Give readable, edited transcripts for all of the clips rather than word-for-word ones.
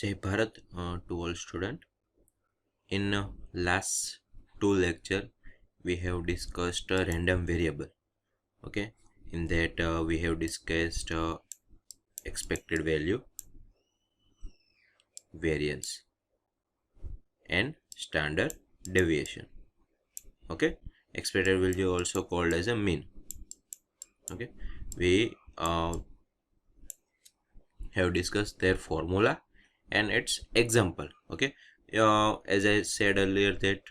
Jai Bharat to all students. In last two lecture, we have discussed a random variable. Okay, in that we have discussed expected value, variance, and standard deviation. Okay, expected value also called as a mean. Okay, we have discussed their formula and its example. Okay, as I said earlier that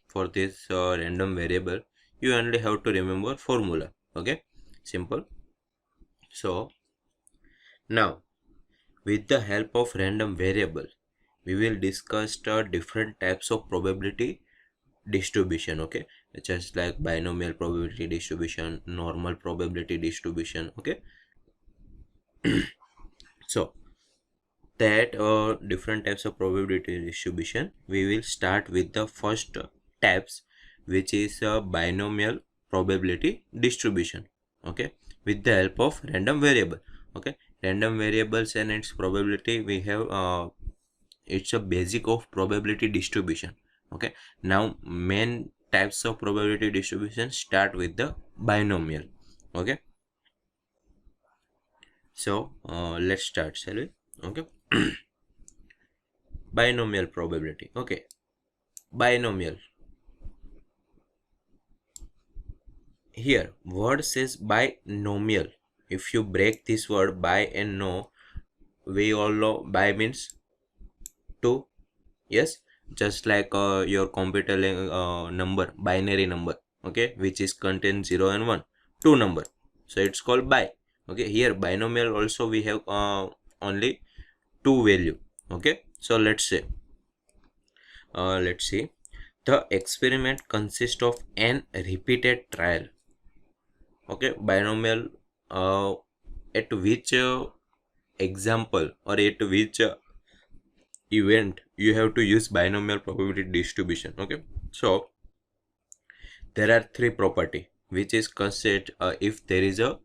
for this random variable you only have to remember formula. Okay, simple. So now with the help of random variable we will discuss different types of probability distribution. Okay, just like binomial probability distribution, normal probability distribution. Okay, so that different types of probability distribution, we will start with the first types, which is binomial probability distribution. Okay, with the help of random variable. Okay, random variables and its probability, we have it's a basic of probability distribution. Okay, now main types of probability distribution start with the binomial. Okay, so let's start, shall we? Okay. Binomial probability. Okay, binomial. Here word says binomial. If you break this word bi and no, we all know bi means two. Yes, just like your computer number, binary number. Okay, which is contain 0 and 1, two number, so it's called bi. Okay, here binomial also we have only two value. Okay, so let's say let's see. The experiment consists of an repeated trial. Okay, binomial, at which example or at which event you have to use binomial probability distribution. Okay, so there are three property which is considered if there is a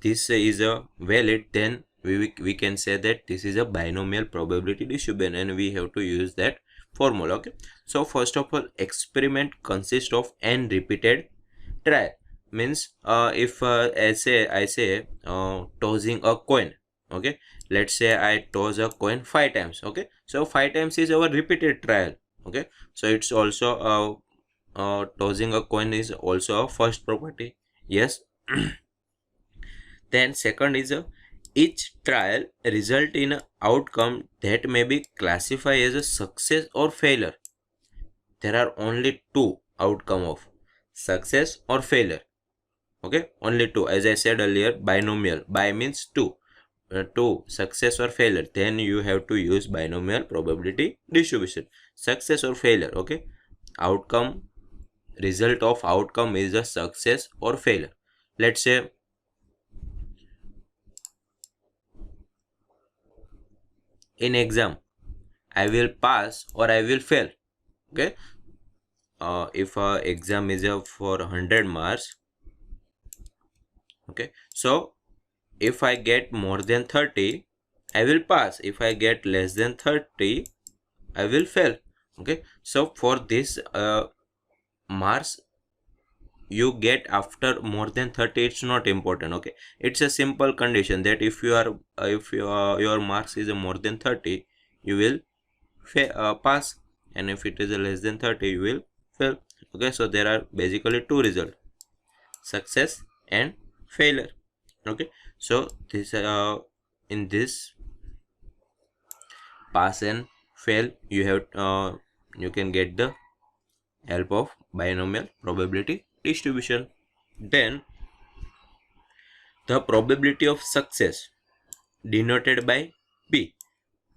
this is a valid, then we can say that this is a binomial probability distribution and we have to use that formula. Okay, so first of all, experiment consists of n repeated trial. Means if I say tossing a coin. Okay, let's say I toss a coin 5 times. Okay, so 5 times is our repeated trial. Okay, so it's also tossing a coin is also a first property. Yes. Then second is each trial result in an outcome that may be classified as a success or failure. There are only two outcome of success or failure. Okay, only two. As I said earlier, binomial. Bi means two. Two, success or failure. Then you have to use binomial probability distribution. Success or failure. Okay, outcome, result of outcome is a success or failure. Let's say in exam I will pass or I will fail. Okay, if exam is for 100 marks. Okay, so if I get more than 30 I will pass, if I get less than 30 I will fail. Okay, so for this marks you get after more than 30, it's not important. Okay, it's a simple condition that if you are if your marks is more than 30 you will pass, and if it is less than 30 you will fail. Okay, so there are basically two results, success and failure. Okay, so this in this pass and fail you have you can get the help of binomial probability distribution. Then the probability of success denoted by B.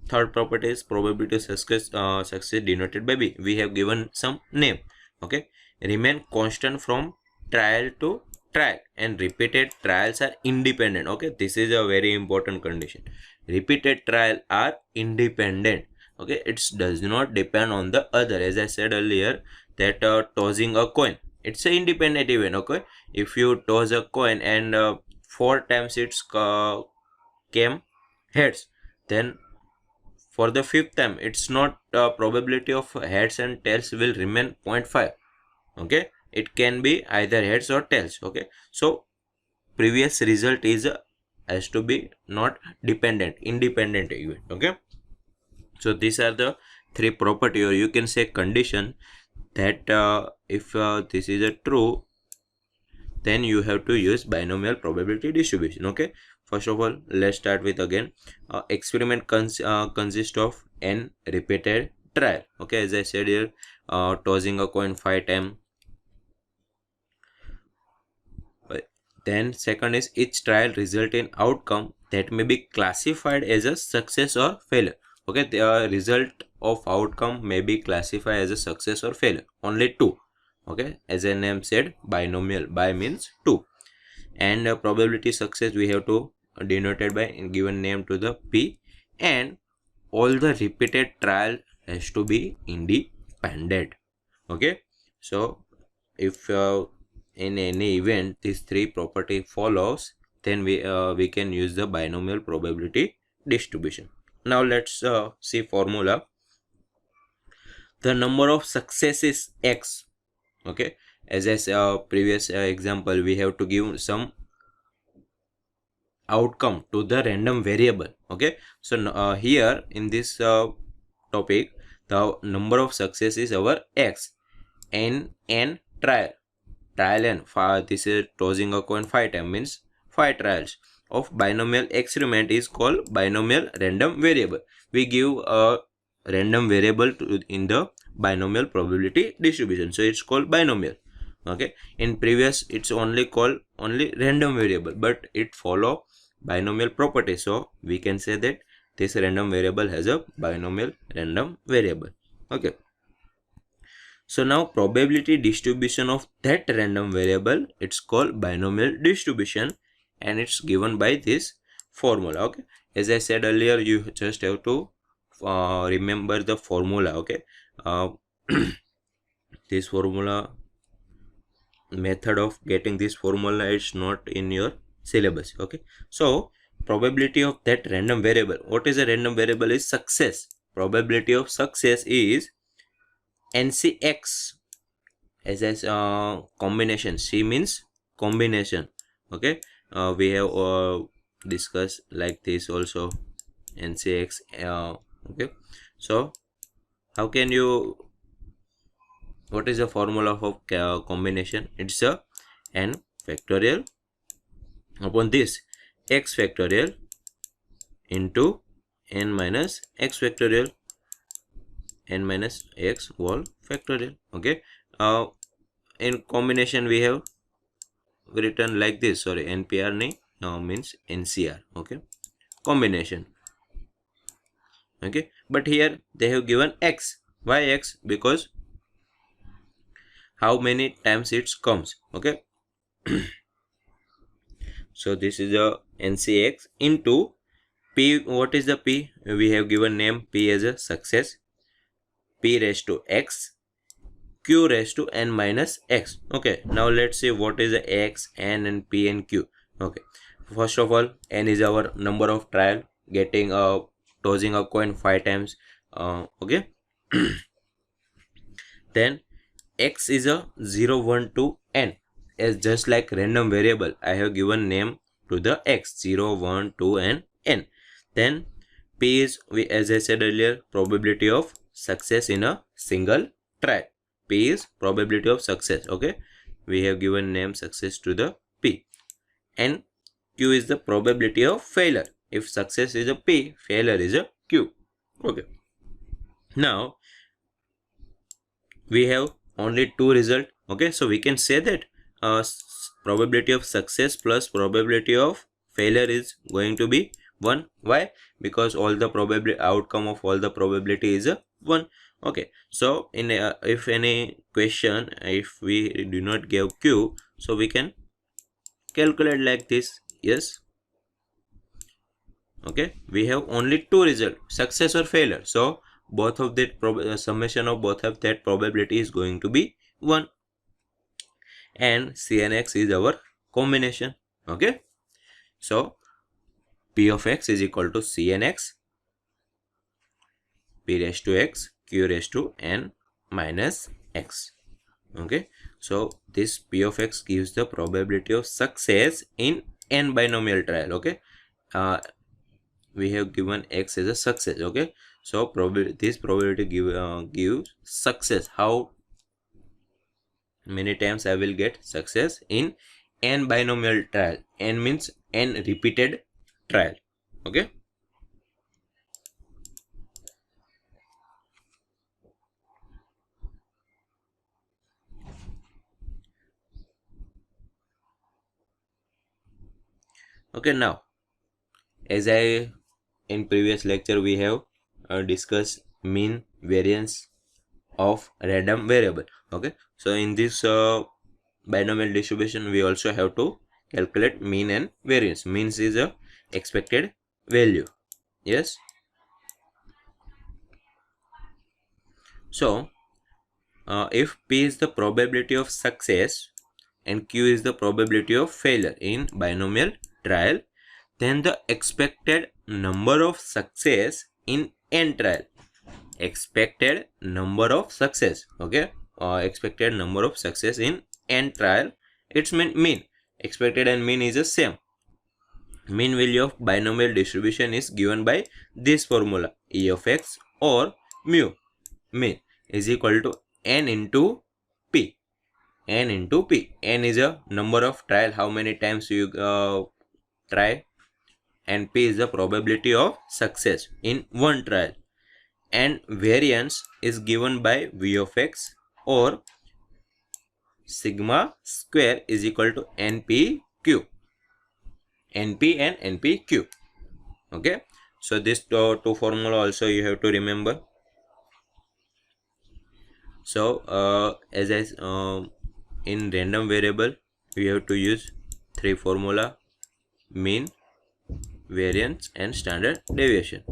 Third property is probability of success denoted by B. We have given some name. Okay, remain constant from trial to trial, and repeated trials are independent. Okay, this is a very important condition. Repeated trial are independent. Okay, it does not depend on the other. As I said earlier that tossing a coin, it's an independent event. Okay, if you toss a coin and 4 times it's came heads, then for the fifth time, it's not probability of heads and tails will remain 0.5. Okay, it can be either heads or tails. Okay, so previous result is has to be not independent event. Okay, so these are the three property, or you can say condition, that if this is a true, then you have to use binomial probability distribution. Okay, first of all, let's start with again experiment consists of n repeated trial. Okay, as I said here, tossing a coin 5 times. Then second is each trial result in outcome that may be classified as a success or failure. Okay, the result of outcome may be classified as a success or failure. Only two. Okay, as a name said, binomial. Bi means two. And probability success we have to denoted by given name to the P, and all the repeated trial has to be independent. Okay, so if in any event these three property follows, then we can use the binomial probability distribution. Now let's see formula. The number of success is x. Okay, as I previous example, we have to give some outcome to the random variable. Okay, so here in this topic, the number of success is our x, n trial n. This is tossing a coin 5 times, means 5 trials of binomial experiment is called binomial random variable. We give a random variable in the binomial probability distribution, so it's called binomial. Okay, in previous it's only called random variable, but it follow binomial property, so we can say that this random variable has a binomial random variable. Okay, so now probability distribution of that random variable, it's called binomial distribution, and it's given by this formula. Okay, as I said earlier, you just have to remember the formula. Okay, this formula, method of getting this formula is not in your syllabus. Okay, so probability of that random variable, what is a random variable, is success. Probability of success is NCX, as combination. C means combination. Okay, we have discussed like this also, NCX. Okay, so how can you, what is the formula of combination? It's a n factorial upon this x factorial into n minus x factorial, n minus x whole factorial. Okay, in combination we have written like this, sorry, NPR now means NCR. Okay, combination. Okay, but here they have given x. Why x? Because how many times it comes. Okay, so this is a NCX into P. What is the P? We have given name P as a success. P raised to x, Q raised to n minus x. Okay, now let's see what is the x, n, and p and q. Okay, first of all, n is our number of trial, getting tossing a coin 5 times. Okay, then x is a 0, 1 to n. As just like random variable, I have given name to the x, 0, 1, 2, and n. Then p is, as I said earlier, probability of success in a single trial. P is probability of success. Okay, we have given name success to the P. And Q is the probability of failure. If success is a P, failure is a Q. Okay, now we have only two results. Okay, so we can say that probability of success plus probability of failure is going to be 1. Why? Because all the probability outcome of all the probability is a 1. Okay, so in if any question, if we do not give Q, so we can calculate like this. Yes. Okay, we have only two results, success or failure, so both of that summation of both of that probability is going to be 1, and CNX is our combination. Okay, so P of x is equal to CNX, p raised to x, q raised to n minus x. Okay, so this p of x gives the probability of success in n binomial trial. Okay, we have given x as a success. Okay, so this probability gives success. How many times I will get success in n binomial trial? N means n repeated trial. Okay, okay, now as I in previous lecture we have discussed mean variance of random variable. Okay, so in this binomial distribution we also have to calculate mean and variance. Means is a expected value. Yes, so if p is the probability of success and q is the probability of failure in binomial trial, then the expected number of success in n trial, expected number of success, okay, expected number of success in n trial, it's mean. Expected and mean is the same. Mean value of binomial distribution is given by this formula, e of x or mu. Mean is equal to n into p. N into p. N is a number of trial, how many times you try, and p is the probability of success in one trial, and variance is given by v of x or sigma square is equal to npq. Np and npq. Okay, so this two formula also you have to remember. So as I in random variable we have to use three formula: mean, variance and standard deviation.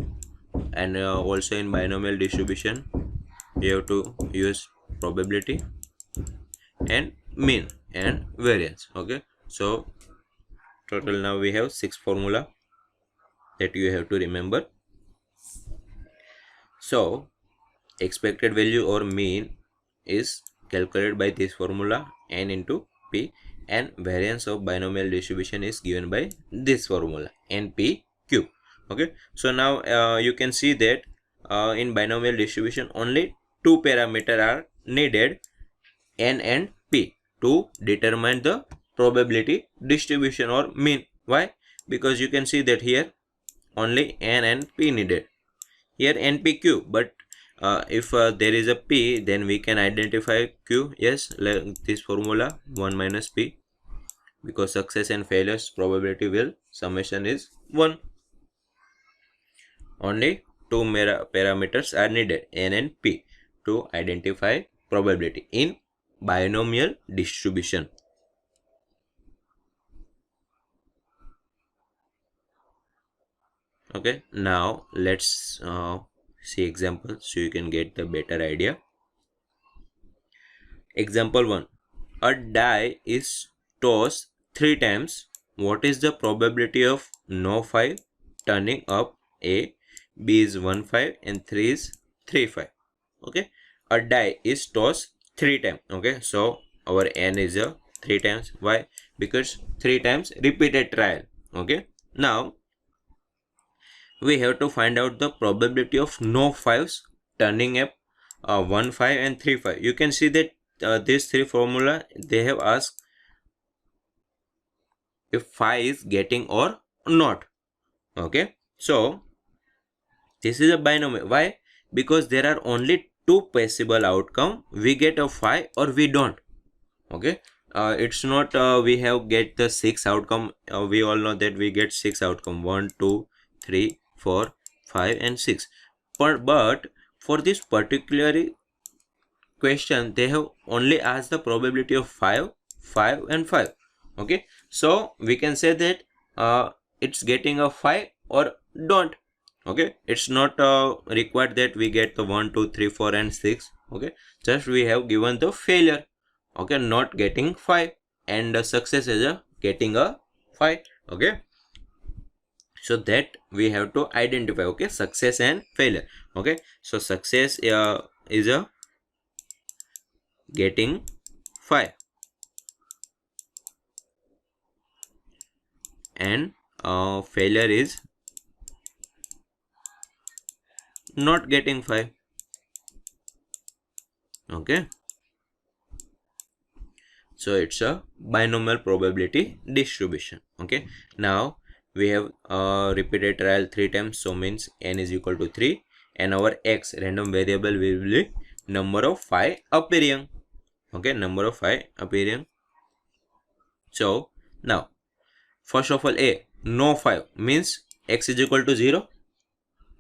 And also in binomial distribution we have to use probability and mean and variance. Okay, so total now we have 6 formula that you have to remember. So expected value or mean is calculated by this formula, n into p, and variance of binomial distribution is given by this formula, npq. Okay, so now you can see that in binomial distribution only two parameters are needed, n and p, to determine the probability distribution or mean. Why? Because you can see that here only n and p needed, here npq, but if there is a p, then we can identify q. Yes, this formula 1 minus p, because success and failures probability will summation is 1. Only two parameters are needed, n and p, to identify probability in binomial distribution. Okay, now let's see example so you can get the better idea. Example 1. A die is tossed 3 times. What is the probability of no 5 turning up? A, B is 1 5 and 3 is 3 5. Okay, a die is tossed 3 times. Okay, so our n is 3 times. Why? Because 3 times repeated trial. Okay, now we have to find out the probability of no 5s turning up 1 5 and 3 5. You can see that these three formula they have asked if 5 is getting or not. Okay, so this is a binomial. Why? Because there are only two possible outcome, we get a 5 or we don't. Okay, it's not we have get the 6 outcome. We all know that we get 6 outcome, 1 2 3 4 5 and 6, but for this particular question they have only asked the probability of 5 5 and 5. Okay, so we can say that it's getting a 5 or don't. Okay, it's not required that we get the 1 2 3 4 and 6. Okay, just we have given the failure. Okay, not getting 5, and the success is getting a 5. Okay, So that we have to identify, okay, success and failure. Okay, so success is a getting 5, and failure is not getting 5. Okay, so it's a binomial probability distribution. Okay, now we have repeated trial 3 times, so means n is equal to 3, and our x random variable will be number of 5 appearing. Okay, number of 5 appearing. So now first of all, a no 5 means x is equal to 0.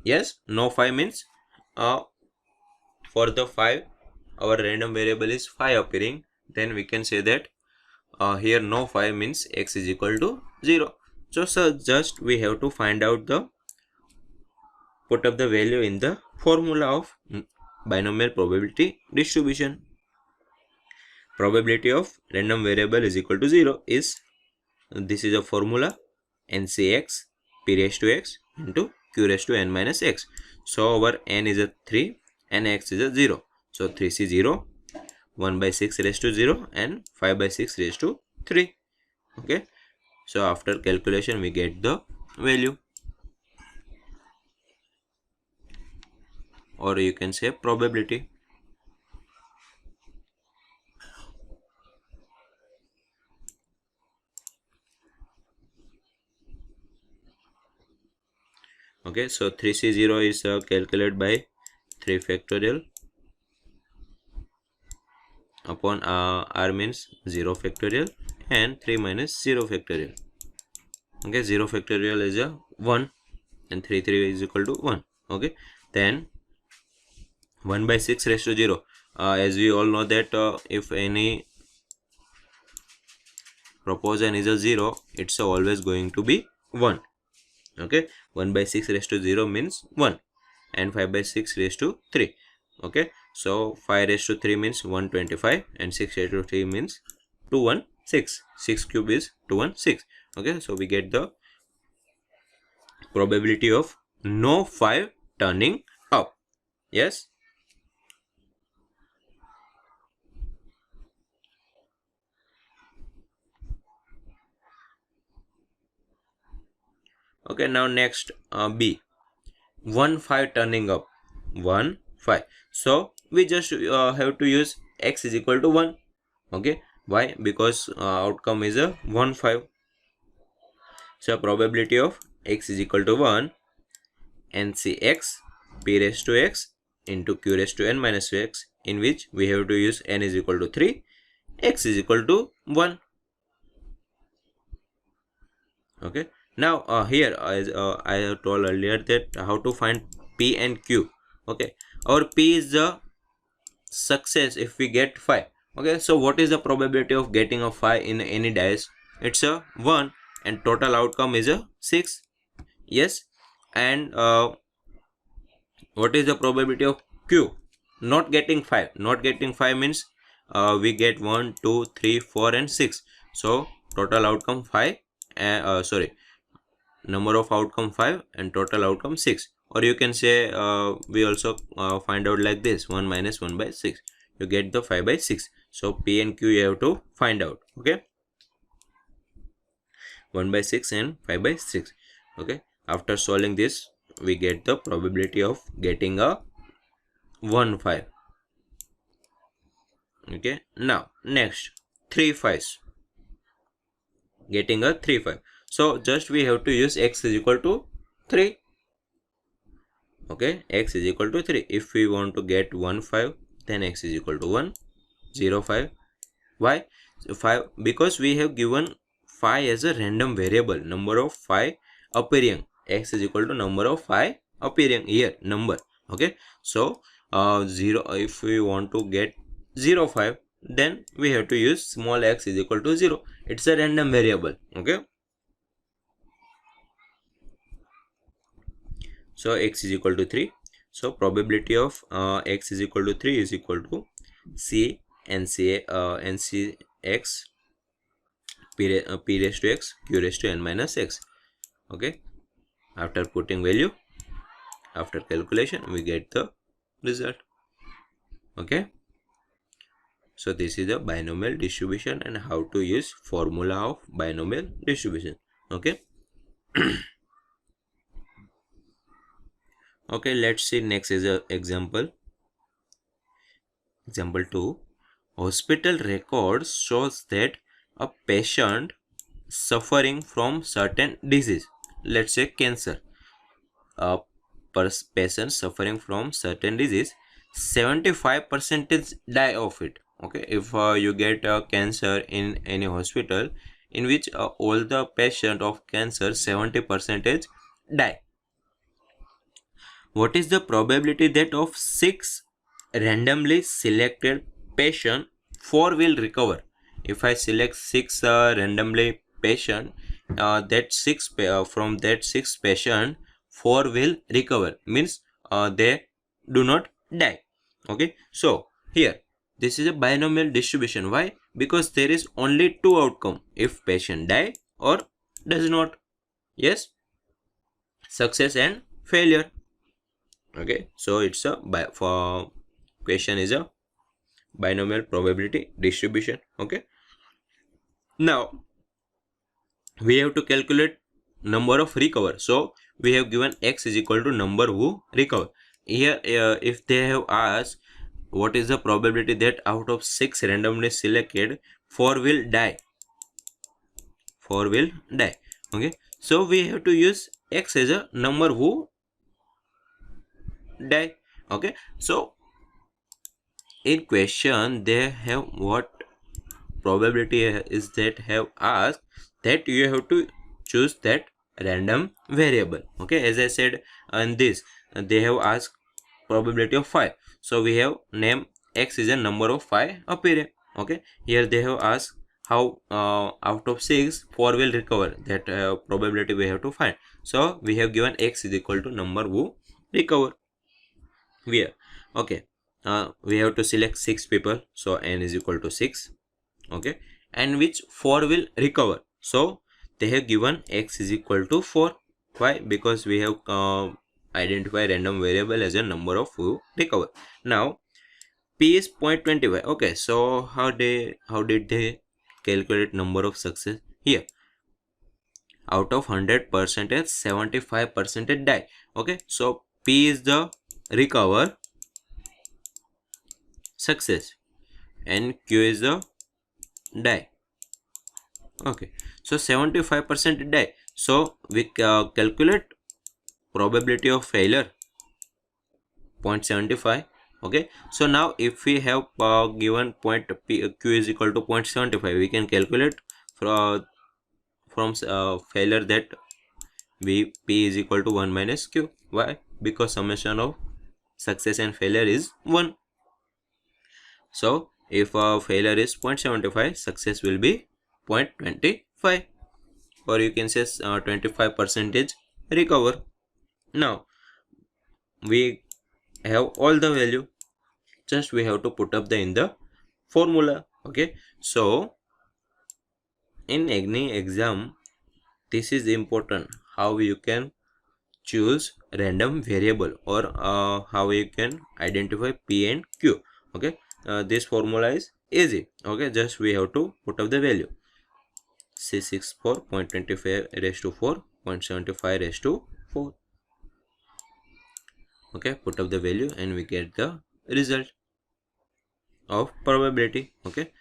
Yes, no 5 means for the 5 our random variable is 5 appearing, then we can say that here no 5 means x is equal to 0. So just we have to find out the put up the value in the formula of binomial probability distribution. Probability of random variable is equal to 0 is, this is a formula, ncx p raised to x into q raised to n minus x. So our n is a 3 and x is a 0. So 3c 0, 1 by 6 raised to 0 and 5 by 6 raised to 3. Okay, so after calculation we get the value, or you can say probability. Okay, so 3c0 is calculated by 3 factorial upon r means 0 factorial and 3 minus 0 factorial. Okay, 0 factorial is a 1 and 3 is equal to 1. Okay, then 1 by 6 raised to 0, as we all know that if any proportion is a 0, it's always going to be 1. Okay, 1 by 6 raised to 0 means 1 and 5 by 6 raised to 3. Okay, so 5 raised to 3 means 125 and 6 raised to 3 means 216. 6 cube is 216. Okay, so we get the probability of no 5 turning up. Yes. Okay, now next B, 1 5 turning up, 1 5. So we just have to use x is equal to 1. Okay, why? Because outcome is a 1 5. So probability of x is equal to 1, ncx p raised to x into q raised to n minus x, in which we have to use n is equal to 3, x is equal to 1. Okay, now here as I have told earlier that how to find p and q. Okay, our p is the success if we get 5. Okay, so what is the probability of getting a 5 in any dice? It's a 1 and total outcome is a 6. Yes, and what is the probability of q? Not getting 5. Not getting 5 means we get 1 2 3 4 and 6. So total outcome 5, sorry, number of outcome 5 and total outcome 6. Or you can say we also find out like this, 1 minus 1 by 6, you get the 5 by 6. So p and q you have to find out. Okay, 1 by 6 and 5 by 6. Okay, after solving this we get the probability of getting a 1 5. Okay, now next 3 5s, getting a 3 5. So just we have to use x is equal to 3. Okay, x is equal to 3. If we want to get 1 5, then x is equal to 1 0 5. Why? So 5, because we have given 5 as a random variable, number of 5 appearing. X is equal to number of 5 appearing here, number. Okay, so 0, if we want to get 0 5, then we have to use small x is equal to 0. It's a random variable. Okay, so x is equal to 3. So probability of x is equal to 3 is equal to c ncx p raised to x q raised to n minus x. Okay, After putting value, after calculation, we get the result. Okay, so this is a binomial distribution and how to use formula of binomial distribution. Okay. Okay, let's see next is a example. Example 2. Hospital records shows that a patient suffering from certain disease, let's say cancer, a patient suffering from certain disease, 75% die of it. Okay, if you get cancer in any hospital in which all the patient of cancer 70% die, what is the probability that of 6 randomly selected patient 4 will recover? If I select 6 randomly patient, from that 6 patient 4 will recover, means they do not die. Okay, so here this is a binomial distribution. Why? Because there is only 2 outcome, if patient die or does not. Yes, success and failure. Okay, so it's a for question is a binomial probability distribution. Okay, now we have to calculate number of recover. So we have given x is equal to number who recover. Here if they have asked what is the probability that out of 6 randomly selected 4 will die, 4 will die. Okay, so we have to use x as a number who die. Okay, so in question they have what probability is that have asked that you have to choose that random variable. Okay, as I said in this they have asked probability of 5, so we have name x is a number of 5 appearing. Okay, here they have asked how out of 6 4 will recover, that probability we have to find. So we have given x is equal to number who recover. Okay, we have to select 6 people, so n is equal to 6. Okay, and which 4 will recover, so they have given x is equal to 4. Why? Because we have identified random variable as a number of who recover. Now p is 0.25. okay, so how did they calculate number of success? Here out of 100%, 75% die. Okay, so p is the recover success and q is the die. Okay, so 75% die, so we calculate probability of failure 0.75. okay, so now if we have given q is equal to 0.75, we can calculate from failure that p is equal to 1 minus q. Why? Because summation of success and failure is 1. So if failure is 0.75, success will be 0.25, or you can say 25% recover. Now we have all the value, just we have to put up in the formula. Okay, so in any exam this is important, how you can choose random variable, or how you can identify p and q. Okay, this formula is easy. Okay, just we have to put up the value. C64 0.25 raised to 4, 0.75 raised to 4. Okay, put up the value and we get the result of probability. Okay,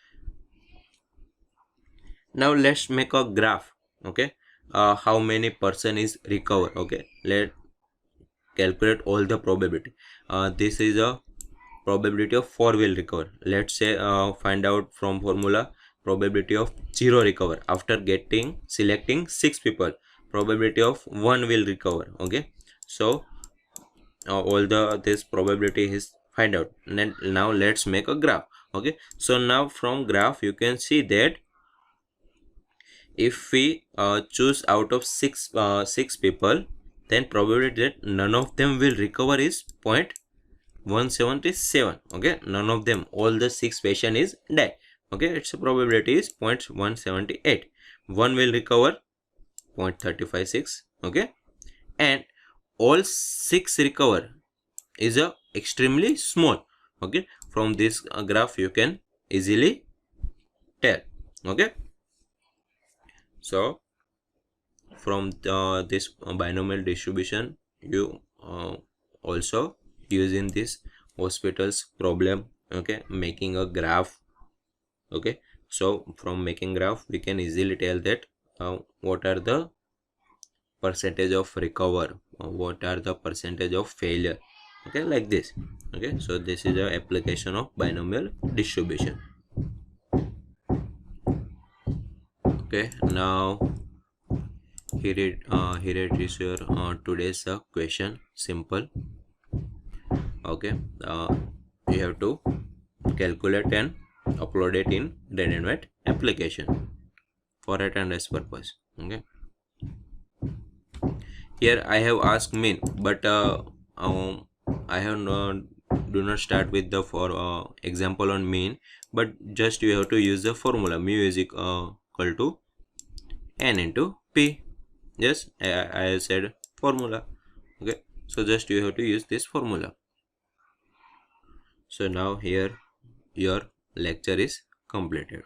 now let's make a graph. Okay, how many person is recover. Okay, let calculate all the probability. This is a probability of 4 will recover. Let's say find out from formula probability of 0 recover. After selecting 6 people, probability of 1 will recover. Okay, so all this probability is find out. And now let's make a graph. Okay, so now from graph you can see that if we choose out of 6 people, then probability that none of them will recover is 0.177. okay, none of them, all the 6 patient is die. Okay, its probability is 0.178. 1 will recover 0.356. okay, and all 6 recover is a extremely small. Okay, from this graph you can easily tell. Okay, so from this binomial distribution, you also using this hospitals problem. Okay, making a graph. Okay, so from making graph we can easily tell that what are the percentage of recover, what are the percentage of failure. Okay, like this. Okay, so this is the application of binomial distribution. Okay, now here it is your today's question. Simple. Okay, you have to calculate and upload it in RNWIET application for attendance purpose. Okay, here I have asked mean, but I have do not start with the for example on mean, but just you have to use the formula mu is equal to n into p. Yes, I said formula. Okay, so just you have to use this formula. So now here your lecture is completed.